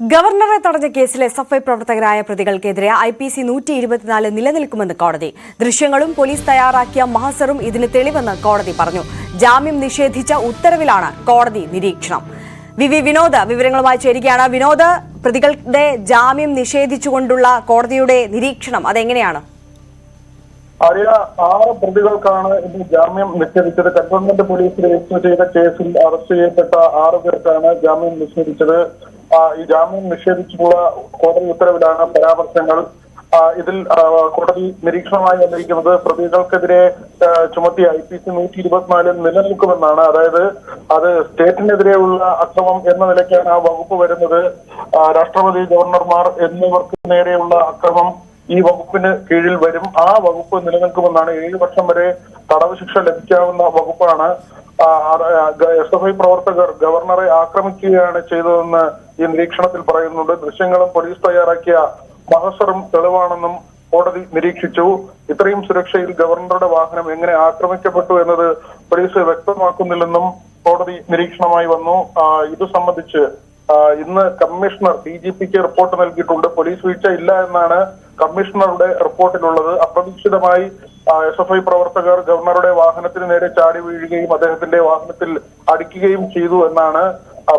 ഗവർണറെ തടഞ്ഞ കേസിൽ എസ്എഫ്ഐ പ്രവർത്തകരായ പ്രതികൾക്കെതിരെ IPC 124 നിലനിൽക്കുമെന്ന് കോടതി. ദൃശ്യങ്ങളും പോലീസ് തയ്യാറാക്കിയ മഹസറും ഇതിന് തെളിവെന്ന് കോടതി പറഞ്ഞു. ജാമ്യം നിഷേധിച്ച ഉത്തരവിലാണ് കോടതി നിരീക്ഷണം. വിനോദ് വിവരങ്ങളുമായി ചേരുകയാണ്. വിനോദ്, പ്രതികളുടെ ജാമ്യം നിഷേധിച്ചുകൊണ്ടുള്ള കോടതിയുടെ നിരീക്ഷണം അതെങ്ങനെയാണ്? ആര്യ, 6 പ്രതികൾക്കാണ് ഇന്ന് ജാമ്യം നിഷേധിച്ചത്. കന്റോൺമെന്റ് പോലീസ് രജിസ്റ്റർ ചെയ്ത കേസിൽ അറസ്റ്റ് ചെയ്യപ്പെട്ട 6 പേർക്കാണ് ജാമ്യം നിഷേധിച്ചത്. ഈ ജാമ്യം നിഷേധിച്ചുള്ള കോടതി ഉത്തരവിലാണ് പരാമർശങ്ങൾ. ഇതിൽ കോടതി നിരീക്ഷണമായി വന്നിരിക്കുന്നത് പ്രതികൾക്കെതിരെ ചുമത്തിയ IPC 124 നിലനിൽക്കുമെന്നാണ്. അതായത് അത് സ്റ്റേറ്റിനെതിരെയുള്ള അക്രമം എന്ന നിലയ്ക്കാണ് ആ വകുപ്പ് വരുന്നത്. രാഷ്ട്രപതി, ഗവർണർമാർ എന്നിവർക്ക് നേരെയുള്ള അക്രമം ഈ വകുപ്പിന് കീഴിൽ വരും. ആ വകുപ്പ് നിലനിൽക്കുമെന്നാണ്. 7 വർഷം വരെ തടവ് ശിക്ഷ ലഭിക്കാവുന്ന വകുപ്പാണ്. SFI പ്രവർത്തകർ ഗവർണറെ ആക്രമിക്കുകയാണ് ചെയ്തതെന്ന് ഈ നിരീക്ഷണത്തിൽ പറയുന്നുണ്ട്. ദൃശ്യങ്ങളും പോലീസ് തയ്യാറാക്കിയ മഹസറും തെളിവാണെന്നും കോടതി നിരീക്ഷിച്ചു. ഇത്രയും സുരക്ഷയിൽ ഗവർണറുടെ വാഹനം എങ്ങനെ ആക്രമിക്കപ്പെട്ടു എന്നത് പോലീസ് വ്യക്തമാക്കുന്നില്ലെന്നും കോടതി നിരീക്ഷണമായി വന്നു. ഇത് സംബന്ധിച്ച് ഇന്ന് കമ്മീഷണർ DGPക്ക് റിപ്പോർട്ട് നൽകിയിട്ടുണ്ട്. പോലീസ് വീഴ്ച ഇല്ല എന്നാണ് കമ്മീഷണറുടെ റിപ്പോർട്ടിലുള്ളത്. അപ്രതീക്ഷിതമായി SFI പ്രവർത്തകർ ഗവർണറുടെ വാഹനത്തിന് നേരെ ചാടി വീഴുകയും അദ്ദേഹത്തിന്റെ വാഹനത്തിൽ അടിക്കുകയും ചെയ്തു എന്നാണ്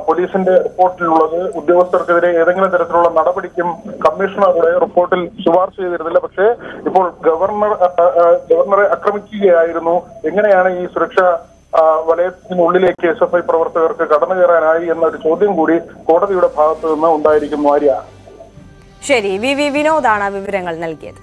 പോലീസിന്റെ റിപ്പോർട്ടിലുള്ളത്. ഉദ്യോഗസ്ഥർക്കെതിരെ ഏതെങ്കിലും തരത്തിലുള്ള നടപടിക്കും കമ്മീഷണറുടെ റിപ്പോർട്ടിൽ ശുപാർശ ചെയ്തിരുന്നില്ല. പക്ഷേ ഇപ്പോൾ ഗവർണറെ ആക്രമിക്കുകയായിരുന്നു. എങ്ങനെയാണ് ഈ സുരക്ഷ വലയത്തിനുള്ളിലേക്ക് SFI പ്രവർത്തകർക്ക് കടന്നു കയറാനായി എന്നൊരു ചോദ്യം കൂടി കോടതിയുടെ ഭാഗത്തു നിന്ന് ഉണ്ടായിരിക്കുന്നു. ആര്യ, ശരി, വിനോദാണ് വിവരങ്ങൾ നൽകിയത്.